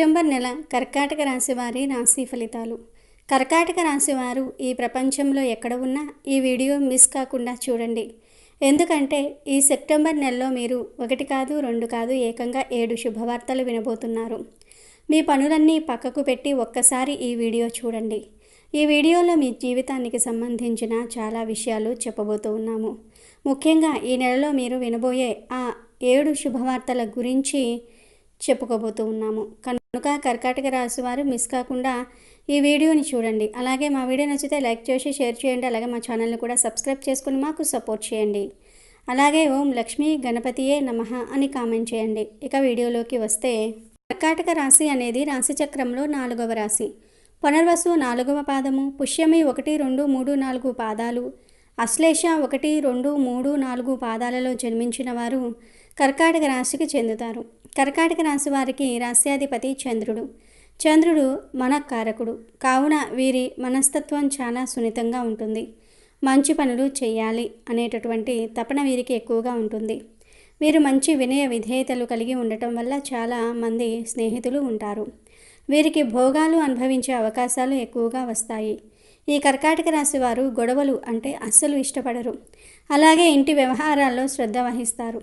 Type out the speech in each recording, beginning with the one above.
September నెల కర్కాటక రాశి వారి రాశి ఫలితాలు. కర్కాటక రాశి వారు ఈ ప్రపంచంలో ఎక్కడ ఉన్నా ఈ వీడియో మిస్ కాకుండా చూడండి. ఎందుకంటే ఈ సెప్టెంబర్ నెలలో మీరు 1 కాదు 2 కాదు ఏకంగా 7 శుభవార్తలు వినబోతున్నారు. మీ పనులన్నీ పక్కకు పెట్టి ఒక్కసారి ఈ వీడియో చూడండి. ఈ వీడియోలో మీ జీవితానికి సంబంధించిన చాలా విషయాలు చెప్పబోతూ ఉన్నాము. ముఖ్యంగా ఈ నెలలో మీరు వినబోయే ఆ 7 శుభవార్తల గురించి చెప్పుకోబోతూ ఉన్నాము. కనుక కర్కాటక రాశి వారు మిస్ కాకుండా ఈ వీడియోని చూడండి. అలాగే మా వీడియో నచ్చితే లైక్ చేసి షేర్ చేయండి. అలాగే మా ఛానల్ని కూడా సబ్స్క్రైబ్ చేసుకుని మాకు సపోర్ట్ చేయండి. అలాగే ఓం లక్ష్మీ గణపతియే నమః అని కామెంట్ చేయండి. ఇక వీడియోలోకి వస్తే, కర్కాటక రాశి అనేది రాశి చక్రంలో 4వ రాశి. పునర్వసు 4వ పాదము, పుష్యమి 1, 2, 3, 4 పాదాలు, అశ్లేష 1, 2, 3, 4 పాదాలలో జన్మించిన వారు కర్కాటక రాశికి చెందుతారు. కర్కాటక రాశి వారికి రాశ్యాధిపతి చంద్రుడు. చంద్రుడు మనఃకారకుడు కావున వీరి మనస్తత్వం చాలా సున్నితంగా ఉంటుంది. మంచి పనులు చేయాలి అనేటటువంటి తపన వీరికి ఎక్కువగా ఉంటుంది. వీరు మంచి వినయ విధేయతలు కలిగి ఉండటం వల్ల చాలా మంది స్నేహితులు ఉంటారు. వీరికి భోగాలు అనుభవించే అవకాశాలు ఎక్కువగా వస్తాయి. ఈ కర్కాటక రాశి వారు గొడవలు అంటే అస్సలు ఇష్టపడరు. అలాగే ఇంటి వ్యవహారాల్లో శ్రద్ధ వహిస్తారు.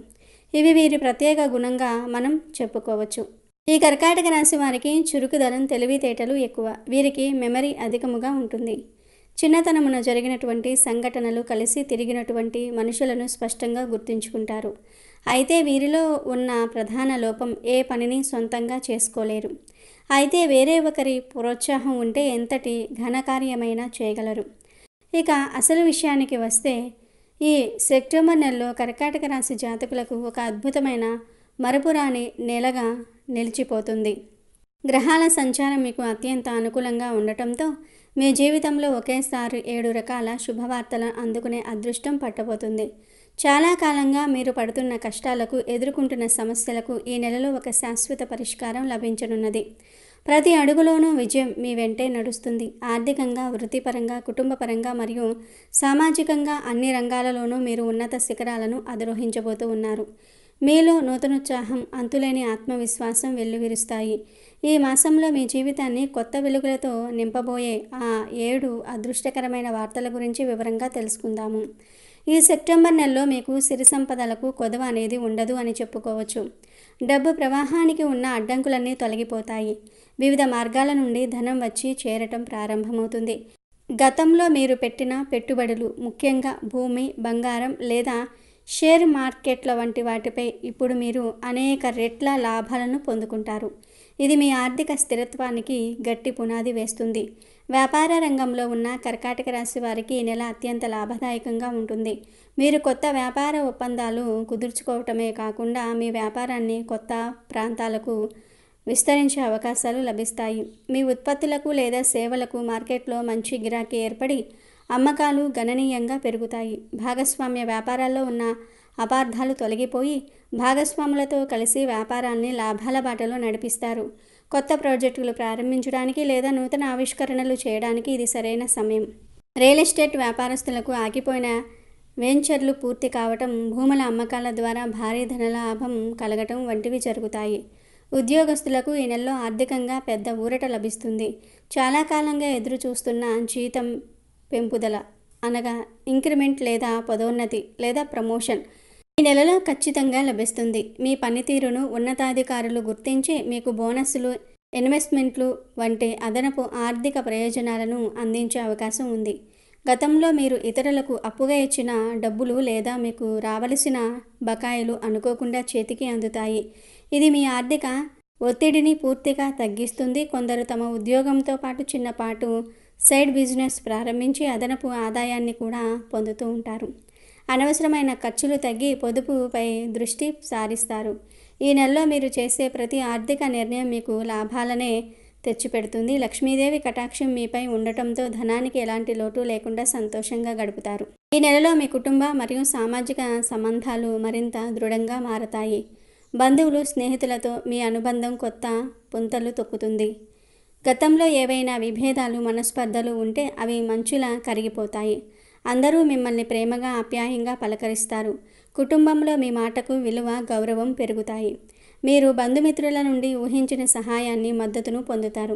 ఇవి వీరి ప్రత్యేక గుణంగా మనం చెప్పుకోవచ్చు. ఈ కర్కాటక రాశి వారికి చురుకుదనం, తెలివితేటలు ఎక్కువ. వీరికి మెమరీ అధికముగా ఉంటుంది. చిన్నతనమున జరిగినటువంటి సంఘటనలు, కలిసి తిరిగినటువంటి మనుషులను స్పష్టంగా గుర్తుంచుకుంటారు. అయితే వీరిలో ఉన్న ప్రధాన లోపం ఏ పనిని సొంతంగా చేసుకోలేరు. అయితే వేరే ఒకరి ప్రోత్సాహం ఉంటే ఎంతటి ఘనకార్యమైనా చేయగలరు. ఇక అసలు విషయానికి వస్తే, ఈ సెప్టెంబర్ నెలలో కర్కాటక రాశి జాతకులకు ఒక అద్భుతమైన మరపురాని నెలగా నిలిచిపోతుంది. గ్రహాల సంచారం మీకు అత్యంత అనుకూలంగా ఉండటంతో మీ జీవితంలో ఒకేసారి 7 రకాల శుభవార్తలను అందుకునే అదృష్టం పట్టబోతుంది. చాలా కాలంగా మీరు పడుతున్న కష్టాలకు, ఎదుర్కొంటున్న సమస్యలకు ఈ నెలలో ఒక శాశ్వత పరిష్కారం లభించనున్నది. ప్రతి అడుగులోనూ విజయం మీ వెంటే నడుస్తుంది. ఆర్థికంగా, వృత్తిపరంగా, కుటుంబపరంగా మరియు సామాజికంగా అన్ని రంగాలలోనూ మీరు ఉన్నత శిఖరాలను అధిరోహించబోతూ ఉన్నారు. మీలో నూతనోత్సాహం, అంతులేని ఆత్మవిశ్వాసం వెల్లువిరుస్తాయి. ఈ మాసంలో మీ జీవితాన్ని కొత్త వెలుగులతో నింపబోయే ఆ 7 అదృష్టకరమైన వార్తల గురించి వివరంగా తెలుసుకుందాము. ఈ సెప్టెంబర్ నెలలో మీకు సిరి సంపదలకు కొదవ అనేది ఉండదు అని చెప్పుకోవచ్చు. డబ్బు ప్రవాహానికి ఉన్న అడ్డంకులన్నీ తొలగిపోతాయి. వివిధ మార్గాల నుండి ధనం వచ్చి చేరటం ప్రారంభమవుతుంది. గతంలో మీరు పెట్టిన పెట్టుబడులు, ముఖ్యంగా భూమి, బంగారం లేదా షేర్ మార్కెట్ల వంటి వాటిపై ఇప్పుడు మీరు అనేక రెట్ల లాభాలను పొందుకుంటారు. ఇది మీ ఆర్థిక స్థిరత్వానికి గట్టి పునాది వేస్తుంది. వ్యాపార రంగంలో ఉన్న కర్కాటక రాశి వారికి ఈ నెల అత్యంత లాభదాయకంగా ఉంటుంది. మీరు కొత్త వ్యాపార ఒప్పందాలు కుదుర్చుకోవటమే కాకుండా మీ వ్యాపారాన్ని కొత్త ప్రాంతాలకు విస్తరించే అవకాశాలు లభిస్తాయి. మీ ఉత్పత్తులకు లేదా సేవలకు మార్కెట్లో మంచి గిరాకీ ఏర్పడి అమ్మకాలు గణనీయంగా పెరుగుతాయి. భాగస్వామ్య వ్యాపారాల్లో ఉన్న అపార్థాలు తొలగిపోయి భాగస్వాములతో కలిసి వ్యాపారాన్ని లాభాల బాటలో నడిపిస్తారు. కొత్త ప్రాజెక్టులు ప్రారంభించడానికి లేదా నూతన ఆవిష్కరణలు చేయడానికి ఇది సరైన సమయం. రియల్ ఎస్టేట్ వ్యాపారస్తులకు ఆగిపోయిన వెంచర్లు పూర్తి కావటం, భూముల అమ్మకాల ద్వారా భారీ ధనలాభం కలగటం వంటివి జరుగుతాయి. ఉద్యోగస్తులకు ఈ నెలలో ఆర్థికంగా పెద్ద ఊరట లభిస్తుంది. చాలా కాలంగా ఎదురు చూస్తున్న జీతం పెంపుదల అనగా ఇంక్రిమెంట్ లేదా పదోన్నతి లేదా ప్రమోషన్ ఈ నెలలో ఖచ్చితంగా లభిస్తుంది. మీ పనితీరును ఉన్నతాధికారులు గుర్తించి మీకు బోనస్లు, ఇన్వెస్ట్మెంట్లు వంటి అదనపు ఆర్థిక ప్రయోజనాలను అందించే అవకాశం ఉంది. గతంలో మీరు ఇతరులకు అప్పుగా ఇచ్చిన డబ్బులు లేదా మీకు రావలసిన బకాయిలు అనుకోకుండా చేతికి అందుతాయి. ఇది మీ ఆర్థిక ఒత్తిడిని పూర్తిగా తగ్గిస్తుంది. కొందరు తమ ఉద్యోగంతో పాటు చిన్నపాటు సైడ్ బిజినెస్ ప్రారంభించి అదనపు ఆదాయాన్ని కూడా పొందుతూ ఉంటారు. అనవసరమైన ఖర్చులు తగ్గి పొదుపుపై దృష్టి సారిస్తారు. ఈ నెలలో మీరు చేసే ప్రతి ఆర్థిక నిర్ణయం మీకు లాభాలనే తెచ్చిపెడుతుంది. లక్ష్మీదేవి కటాక్షం మీపై ఉండటంతో ధనానికి ఎలాంటి లోటు లేకుండా సంతోషంగా గడుపుతారు. ఈ నెలలో మీ కుటుంబ మరియు సామాజిక సంబంధాలు మరింత దృఢంగా మారతాయి. బంధువులు, స్నేహితులతో మీ అనుబంధం కొత్త పుంతలు తొక్కుతుంది. గతంలో ఏవైనా విభేదాలు, మనస్పర్ధలు ఉంటే అవి మంచులా కరిగిపోతాయి. అందరూ మిమ్మల్ని ప్రేమగా, ఆప్యాయంగా పలకరిస్తారు. కుటుంబంలో మీ మాటకు విలువ, గౌరవం పెరుగుతాయి. మీరు బంధుమిత్రుల నుండి ఊహించిన సహాయాన్ని, మద్దతును పొందుతారు.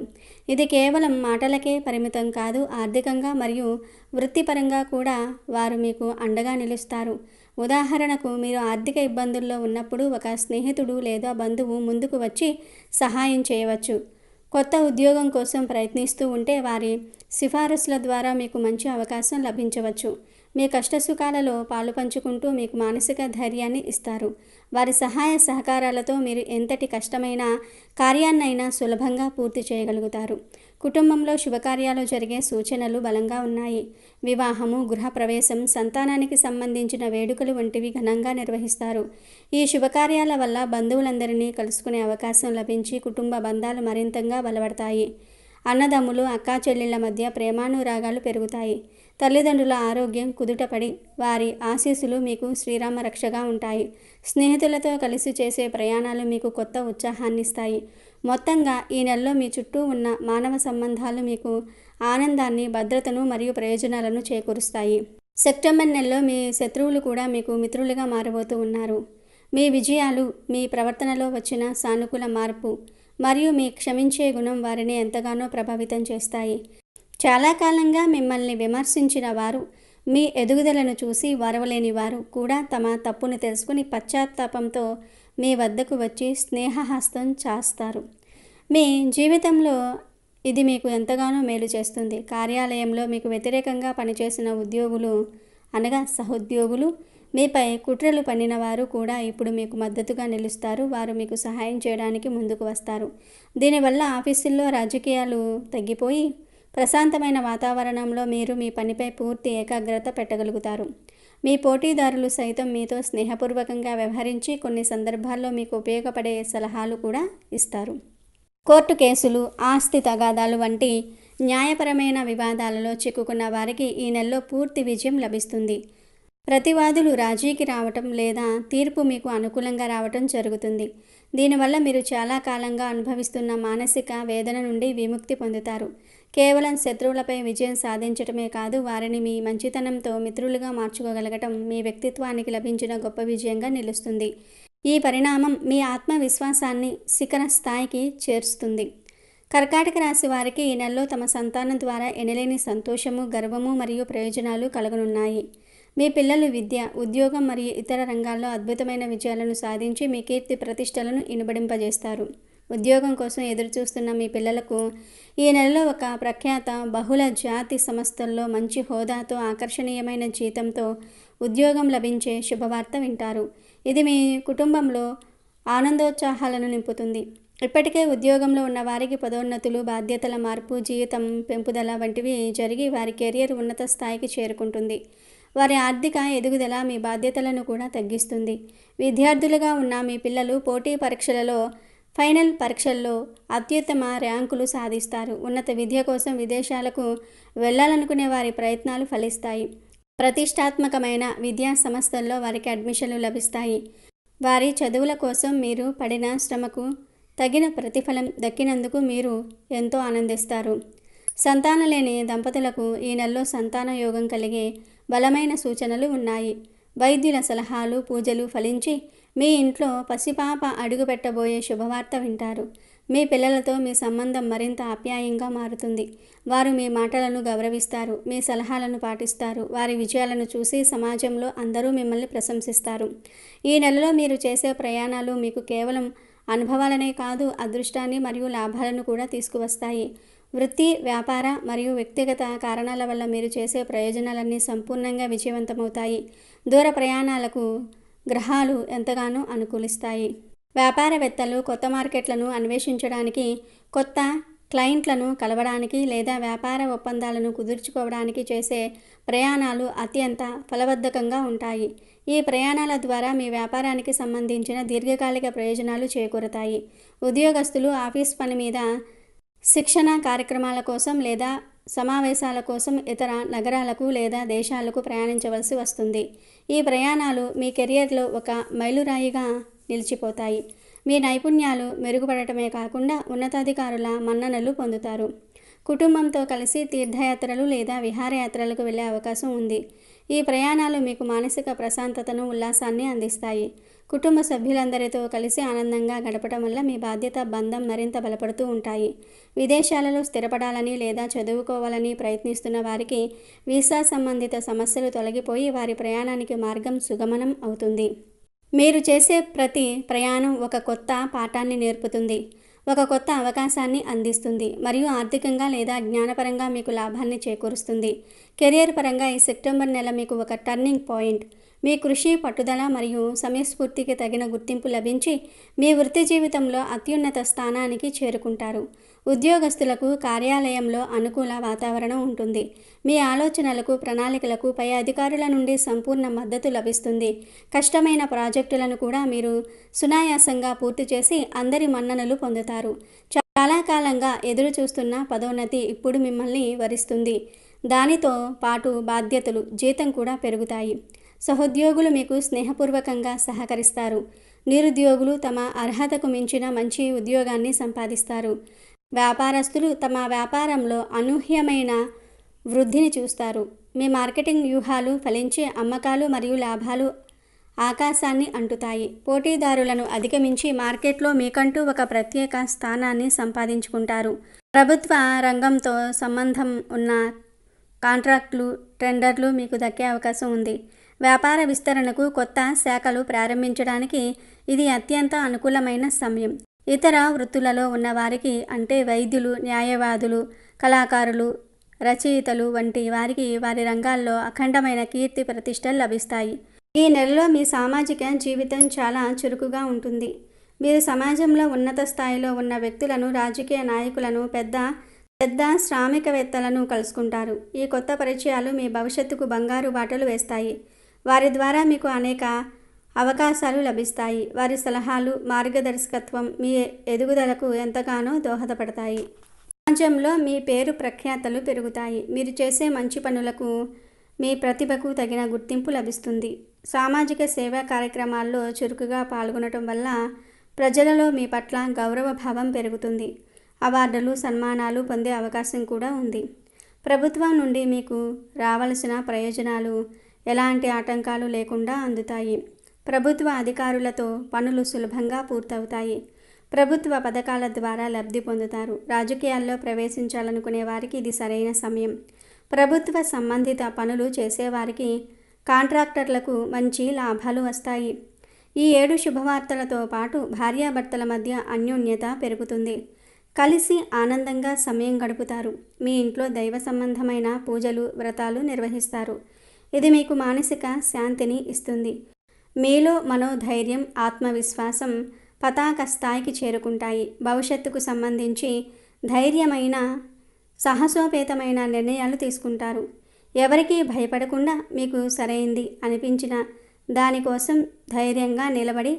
ఇది కేవలం మాటలకే పరిమితం కాదు, ఆర్థికంగా మరియు వృత్తిపరంగా కూడా వారు మీకు అండగా నిలుస్తారు. ఉదాహరణకు, మీరు ఆర్థిక ఇబ్బందుల్లో ఉన్నప్పుడు ఒక స్నేహితుడు లేదా బంధువు ముందుకు వచ్చి సహాయం చేయవచ్చు. కొత్త ఉద్యోగం కోసం ప్రయత్నిస్తూ ఉంటే వారి సిఫారసుల ద్వారా మీకు మంచి అవకాశం లభించవచ్చు. మీ కష్టసుఖాలలో పాలుపంచుకుంటూ మీకు మానసిక ధైర్యాన్ని ఇస్తారు. వారి సహాయ సహకారాలతో మీరు ఎంతటి కష్టమైన కార్యాన్నైనా సులభంగా పూర్తి చేయగలుగుతారు. కుటుంబంలో శుభకార్యాలు జరిగే సూచనలు బలంగా ఉన్నాయి. వివాహము, గృహప్రవేశం, సంతానానికి సంబంధించిన వేడుకలు వంటివి ఘనంగా నిర్వహిస్తారు. ఈ శుభకార్యాల వల్ల బంధువులందరినీ కలుసుకునే అవకాశం లభించి కుటుంబ బంధాలు మరింతగా బలపడతాయి. అన్నదమ్ములు, అక్కా చెల్లెళ్ల మధ్య ప్రేమానురాగాలు పెరుగుతాయి. తల్లిదండ్రుల ఆరోగ్యం కుదుటపడి వారి ఆశీస్సులు మీకు శ్రీరామ రక్షగా ఉంటాయి. స్నేహితులతో కలిసి చేసే ప్రయాణాలు మీకు కొత్త ఉత్సాహాన్నిస్తాయి. మొత్తంగా ఈ నెలలో మీ చుట్టూ ఉన్న మానవ సంబంధాలు మీకు ఆనందాన్ని, భద్రతను మరియు ప్రయోజనాలను చేకూరుస్తాయి. సెప్టెంబర్ నెలలో మీ శత్రువులు కూడా మీకు మిత్రులుగా మారబోతూ ఉన్నారు. మీ విజయాలు, మీ ప్రవర్తనలో వచ్చిన సానుకూల మార్పు మరియు మీ క్షమించే గుణం వారిని ఎంతగానో ప్రభావితం చేస్తాయి. చాలా కాలంగా మిమ్మల్ని విమర్శించిన వారు, మీ ఎదుగుదలను చూసి వరవలేని వారు కూడా తమ తప్పును తెలుసుకుని పశ్చాత్తాపంతో మీ వద్దకు వచ్చి స్నేహహస్తం చాస్తారు. మీ జీవితంలో ఇది మీకు ఎంతగానో మేలు చేస్తుంది. కార్యాలయంలో మీకు వ్యతిరేకంగా పనిచేసిన ఉద్యోగులు అనగా సహోద్యోగులు, మీపై కుట్రలు పన్నిన వారు కూడా ఇప్పుడు మీకు మద్దతుగా నిలుస్తారు. వారు మీకు సహాయం చేయడానికి ముందుకు వస్తారు. దీనివల్ల ఆఫీసుల్లో రాజకీయాలు తగ్గిపోయి ప్రశాంతమైన వాతావరణంలో మీరు మీ పనిపై పూర్తి ఏకాగ్రత పెట్టగలుగుతారు. మీ పోటీదారులు సైతం మీతో స్నేహపూర్వకంగా వ్యవహరించి కొన్ని సందర్భాల్లో మీకు ఉపయోగపడే సలహాలు కూడా ఇస్తారు. కోర్టు కేసులు, ఆస్తి తగాదాలు వంటి న్యాయపరమైన వివాదాలలో చిక్కుకున్న వారికి ఈ నెలలో పూర్తి విజయం లభిస్తుంది. ప్రతివాదులు రాజీకి రావటం లేదా తీర్పు మీకు అనుకూలంగా రావటం జరుగుతుంది. దీనివల్ల మీరు చాలా కాలంగా అనుభవిస్తున్న మానసిక వేదన నుండి విముక్తి పొందుతారు. కేవలం శత్రువులపై విజయం సాధించటమే కాదు, వారిని మీ మంచితనంతో మిత్రులుగా మార్చుకోగలగటం మీ వ్యక్తిత్వానికి లభించిన గొప్ప విజయంగా నిలుస్తుంది. ఈ పరిణామం మీ ఆత్మవిశ్వాసాన్ని శిఖర స్థాయికి చేరుస్తుంది. కర్కాటక రాశి వారికి ఈ నెలలో తమ సంతానం ద్వారా ఎనలేని సంతోషము, గర్వము మరియు ప్రయోజనాలు కలగనున్నాయి. మీ పిల్లలు విద్య, ఉద్యోగం మరియు ఇతర రంగాల్లో అద్భుతమైన విజయాలను సాధించి మీ కీర్తి ప్రతిష్టలను ఇనుబడింపజేస్తారు. ఉద్యోగం కోసం ఎదురుచూస్తున్న మీ పిల్లలకు ఈ నెలలో ఒక ప్రఖ్యాత బహుళ జాతి సంస్థల్లో మంచి హోదాతో, ఆకర్షణీయమైన జీతంతో ఉద్యోగం లభించే శుభవార్త వింటారు. ఇది మీ కుటుంబంలో ఆనందోత్సాహాలను నింపుతుంది. ఇప్పటికే ఉద్యోగంలో ఉన్న వారికి పదోన్నతులు, బాధ్యతల మార్పు, జీతం పెంపుదల వంటివి జరిగి వారి కెరియర్ ఉన్నత స్థాయికి చేరుకుంటుంది. వారి ఆర్థిక ఎదుగుదల మీ బాధ్యతలను కూడా తగ్గిస్తుంది. విద్యార్థులుగా ఉన్న మీ పిల్లలు పోటీ పరీక్షలలో, ఫైనల్ పరీక్షల్లో అత్యుత్తమ ర్యాంకులు సాధిస్తారు. ఉన్నత విద్య కోసం విదేశాలకు వెళ్ళాలనుకునే వారి ప్రయత్నాలు ఫలిస్తాయి. ప్రతిష్టాత్మకమైన విద్యా సంస్థల్లో వారికి అడ్మిషన్లు లభిస్తాయి. వారి చదువుల కోసం మీరు పడిన శ్రమకు తగిన ప్రతిఫలం దక్కినందుకు మీరు ఎంతో ఆనందిస్తారు. సంతానం లేని దంపతులకు ఈ నెలలో సంతాన యోగం కలిగే బలమైన సూచనలు ఉన్నాయి. వైద్యుల సలహాలు, పూజలు ఫలించి మీ ఇంట్లో పసిపాప అడుగు పెట్టబోయే శుభవార్త వింటారు. మీ పిల్లలతో మీ సంబంధం మరింత ఆప్యాయంగా మారుతుంది. వారు మీ మాటలను గౌరవిస్తారు, మీ సలహాలను పాటిస్తారు. వారి విజయాలను చూసి సమాజంలో అందరూ మిమ్మల్ని ప్రశంసిస్తారు. ఈ నెలలో మీరు చేసే ప్రయాణాలు మీకు కేవలం అనుభవాలనే కాదు, అదృష్టాన్ని మరియు లాభాలను కూడా తీసుకువస్తాయి. వృత్తి, వ్యాపార మరియు వ్యక్తిగత కారణాల వల్ల మీరు చేసే ప్రయోజనాలన్నీ సంపూర్ణంగా విజయవంతమవుతాయి. దూర ప్రయాణాలకు గ్రహాలు ఎంతగానో అనుకూలిస్తాయి. వ్యాపారవేత్తలు కొత్త మార్కెట్లను అన్వేషించడానికి, కొత్త క్లయింట్లను కలవడానికి లేదా వ్యాపార ఒప్పందాలను కుదుర్చుకోవడానికి చేసే ప్రయాణాలు అత్యంత ఫలవర్ధకంగా ఉంటాయి. ఈ ప్రయాణాల ద్వారా మీ వ్యాపారానికి సంబంధించిన దీర్ఘకాలిక ప్రయోజనాలు చేకూరతాయి. ఉద్యోగస్తులు ఆఫీస్ పని మీద, శిక్షణ కార్యక్రమాల కోసం లేదా సమావేశాల కోసం ఇతర నగరాలకు లేదా దేశాలకు ప్రయాణించవలసి వస్తుంది. ఈ ప్రయాణాలు మీ కెరియర్లో ఒక మైలురాయిగా నిలిచిపోతాయి. మీ నైపుణ్యాలు మెరుగుపడటమే కాకుండా ఉన్నతాధికారుల మన్ననలు పొందుతారు. కుటుంబంతో కలిసి తీర్థయాత్రలు లేదా విహారయాత్రలకు వెళ్ళే అవకాశం ఉంది. ఈ ప్రయాణాలు మీకు మానసిక ప్రశాంతతను, ఉల్లాసాన్ని అందిస్తాయి. కుటుంబ సభ్యులందరితో కలిసి ఆనందంగా గడపడం వల్ల మీ బాధ్యత బంధం మరింత బలపడుతూ ఉంటాయి. విదేశాలలో స్థిరపడాలని లేదా చదువుకోవాలని ప్రయత్నిస్తున్న వారికి వీసా సంబంధిత సమస్యలు తొలగిపోయి వారి ప్రయాణానికి మార్గం సుగమనం అవుతుంది. మీరు చేసే ప్రతి ప్రయాణం ఒక కొత్త పాఠాన్ని నేర్పుతుంది, ఒక కొత్త అవకాశాన్ని అందిస్తుంది మరియు ఆర్థికంగా లేదా జ్ఞానపరంగా మీకు లాభాన్ని చేకూరుస్తుంది. కెరియర్ పరంగా ఈ సెప్టెంబర్ నెల మీకు ఒక టర్నింగ్ పాయింట్. మీ కృషి, పట్టుదల మరియు సమయస్ఫూర్తికి తగిన గుర్తింపు లభించి మీ వృత్తి జీవితంలో అత్యున్నత స్థానానికి చేరుకుంటారు. ఉద్యోగస్తులకు కార్యాలయంలో అనుకూల వాతావరణం ఉంటుంది. మీ ఆలోచనలకు, ప్రణాళికలకు పై అధికారుల నుండి సంపూర్ణ మద్దతు లభిస్తుంది. కష్టమైన ప్రాజెక్టులను కూడా మీరు సునాయాసంగా పూర్తి చేసి అందరి మన్ననలు పొందుతారు. చాలా కాలంగా ఎదురు చూస్తున్న పదోన్నతి ఇప్పుడు మిమ్మల్ని వరిస్తుంది. దానితో పాటు బాధ్యతలు, జీతం కూడా పెరుగుతాయి. సహోద్యోగులు మీకు స్నేహపూర్వకంగా సహకరిస్తారు. నిరుద్యోగులు తమ అర్హతకు మించిన మంచి ఉద్యోగాన్ని సంపాదిస్తారు. వ్యాపారస్తులు తమ వ్యాపారంలో అనూహ్యమైన వృద్ధిని చూస్తారు. మీ మార్కెటింగ్ వ్యూహాలు ఫలించి అమ్మకాలు మరియు లాభాలు ఆకాశాన్ని అంటుతాయి. పోటీదారులను అధిగమించి మార్కెట్లో మీకంటూ ఒక ప్రత్యేక స్థానాన్ని సంపాదించుకుంటారు. ప్రభుత్వ రంగంతో సంబంధం ఉన్న కాంట్రాక్టులు, టెండర్లు మీకు దక్కే అవకాశం ఉంది. వ్యాపార విస్తరణకు, కొత్త శాఖలు ప్రారంభించడానికి ఇది అత్యంత అనుకూలమైన సమయం. ఇతర వృత్తులలో ఉన్నవారికి అంటే వైద్యులు, న్యాయవాదులు, కళాకారులు, రచయితలు వంటి వారికి వారి రంగాల్లో అఖండమైన కీర్తి ప్రతిష్టలు లభిస్తాయి. ఈ నెలలో మీ సామాజిక జీవితం చాలా చురుకుగా ఉంటుంది. మీరు సమాజంలో ఉన్నత స్థాయిలో ఉన్న వ్యక్తులను, రాజకీయ నాయకులను, పెద్ద శ్రామికవేత్తలను కలుసుకుంటారు. ఈ కొత్త పరిచయాలు మీ భవిష్యత్తుకు బంగారు బాటలు వేస్తాయి. వారి ద్వారా మీకు అనేక అవకాశాలు లభిస్తాయి. వారి సలహాలు, మార్గదర్శకత్వం మీ ఎదుగుదలకు ఎంతగానో దోహదపడతాయి. సమాజంలో మీ పేరు ప్రఖ్యాతలు పెరుగుతాయి. మీరు చేసే మంచి పనులకు, మీ ప్రతిభకు తగిన గుర్తింపు లభిస్తుంది. సామాజిక సేవా కార్యక్రమాల్లో చురుకుగా పాల్గొనటం వల్ల ప్రజలలో మీ పట్ల గౌరవ భావం పెరుగుతుంది. అవార్డులు, సన్మానాలు పొందే అవకాశం కూడా ఉంది. ప్రభుత్వం నుండి మీకు రావలసిన ప్రయోజనాలు ఎలాంటి ఆటంకాలు లేకుండా అందుతాయి. ప్రభుత్వ అధికారులతో పనులు సులభంగా పూర్తవుతాయి. ప్రభుత్వ పథకాల ద్వారా లబ్ధి పొందుతారు. రాజకీయాల్లో ప్రవేశించాలనుకునే వారికి ఇది సరైన సమయం. ప్రభుత్వ సంబంధిత పనులు చేసేవారికి, కాంట్రాక్టర్లకు మంచి లాభాలు వస్తాయి. ఈ 7 శుభవార్తలతో పాటు భార్యాభర్తల మధ్య అన్యోన్యత పెరుగుతుంది. కలిసి ఆనందంగా సమయం గడుపుతారు. మీ ఇంట్లో దైవ సంబంధమైన పూజలు, వ్రతాలు నిర్వహిస్తారు. ఇది మీకు మానసిక శాంతిని ఇస్తుంది. మీలో మనోధైర్యం, ఆత్మవిశ్వాసం పతాక స్థాయికి చేరుకుంటాయి. భవిష్యత్తుకు సంబంధించి ధైర్యమైన, సాహసోపేతమైన నిర్ణయాలు తీసుకుంటారు. ఎవరికీ భయపడకుండా మీకు సరైంది అనిపించిన దానికోసం ధైర్యంగా నిలబడి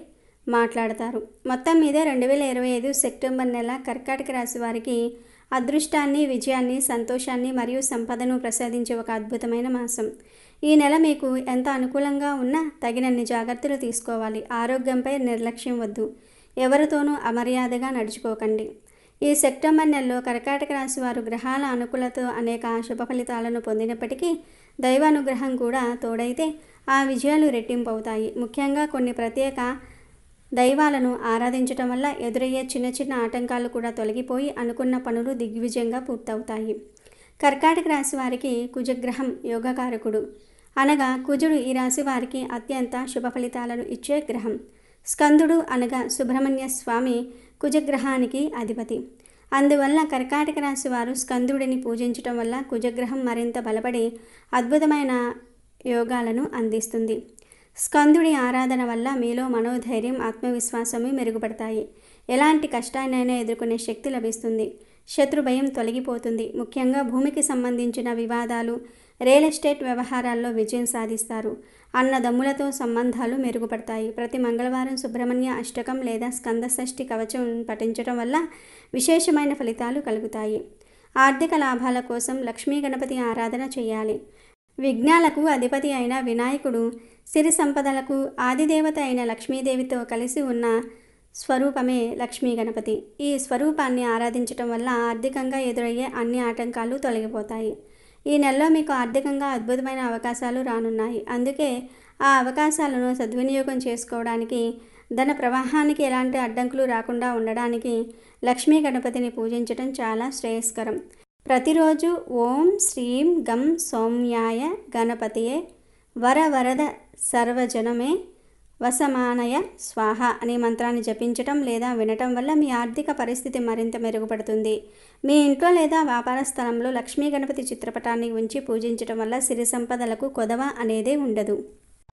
మాట్లాడతారు. మొత్తం మీద 2025 సెప్టెంబర్ నెల కర్కాటక రాశి వారికి అదృష్టాన్ని, విజయాన్ని, సంతోషాన్ని మరియు సంపదను ప్రసాదించే ఒక అద్భుతమైన మాసం. ఈ నెల మీకు ఎంత అనుకూలంగా ఉన్నా తగినన్ని జాగ్రత్తలు తీసుకోవాలి. ఆరోగ్యంపై నిర్లక్ష్యం వద్దు. ఎవరితోనూ అమర్యాదగా నడుచుకోకండి. ఈ సెప్టెంబర్ నెలలో కర్కాటక రాశి వారు గ్రహాల అనుకూలతో అనేక శుభ ఫలితాలను పొందినప్పటికీ దైవానుగ్రహం కూడా తోడైతే ఆ విజయాలు రెట్టింపు అవుతాయి. ముఖ్యంగా కొన్ని ప్రత్యేక దైవాలను ఆరాధించటం వల్ల ఎదురయ్యే చిన్న చిన్న ఆటంకాలు కూడా తొలగిపోయి అనుకున్న పనులు దిగ్విజయంగా పూర్తవుతాయి. కర్కాటక రాశి వారికి కుజగ్రహం యోగకారకుడు. అనగా కుజుడు ఈ రాశి వారికి అత్యంత శుభ ఫలితాలను ఇచ్చే గ్రహం. స్కందుడు అనగా సుబ్రహ్మణ్య స్వామి కుజగ్రహానికి అధిపతి. అందువల్ల కర్కాటక రాశి వారు స్కందుడిని పూజించటం వల్ల కుజగ్రహం మరింత బలపడి అద్భుతమైన యోగాలను అందిస్తుంది. స్కందుడి ఆరాధన వల్ల మీలో మనోధైర్యం, ఆత్మవిశ్వాసము మెరుగుపడతాయి. ఎలాంటి కష్టాన్నైనా ఎదుర్కొనే శక్తి లభిస్తుంది. శత్రు భయం తొలగిపోతుంది. ముఖ్యంగా భూమికి సంబంధించిన వివాదాలు, రియల్ ఎస్టేట్ వ్యవహారాల్లో విజయం సాధిస్తారు. అన్నదమ్ములతో సంబంధాలు మెరుగుపడతాయి. ప్రతి మంగళవారం సుబ్రహ్మణ్య అష్టకం లేదా స్కంద షష్ఠి కవచం పఠించడం వల్ల విశేషమైన ఫలితాలు కలుగుతాయి. ఆర్థిక లాభాల కోసం లక్ష్మీ గణపతి ఆరాధన చేయాలి. విఘ్నాలకు అధిపతి అయిన వినాయకుడు, సిరి సంపదలకు ఆదిదేవత అయిన లక్ష్మీదేవితో కలిసి ఉన్న స్వరూపమే లక్ష్మీ గణపతి. ఈ స్వరూపాన్ని ఆరాధించటం వల్ల ఆర్థికంగా ఎదురయ్యే అన్ని ఆటంకాలు తొలగిపోతాయి. ఈ నెలలో మీకు ఆర్థికంగా అద్భుతమైన అవకాశాలు రానున్నాయి. అందుకే ఆ అవకాశాలను సద్వినియోగం చేసుకోవడానికి, ధన ప్రవాహానికి ఎలాంటి అడ్డంకులు రాకుండా ఉండడానికి లక్ష్మీ గణపతిని పూజించడం చాలా శ్రేయస్కరం. ప్రతిరోజు ఓం శ్రీం గం సౌమ్యాయ గణపతియే వరవరద సర్వజనమే వసమానయ స్వాహ అనే మంత్రాన్ని జపించటం లేదా వినటం వల్ల మీ ఆర్థిక పరిస్థితి మరింత మెరుగుపడుతుంది. మీ ఇంట్లో లేదా వ్యాపార స్థలంలో లక్ష్మీ గణపతి చిత్రపటాన్ని ఉంచి పూజించటం వల్ల సిరి సంపదలకు కొదవ అనేదే ఉండదు.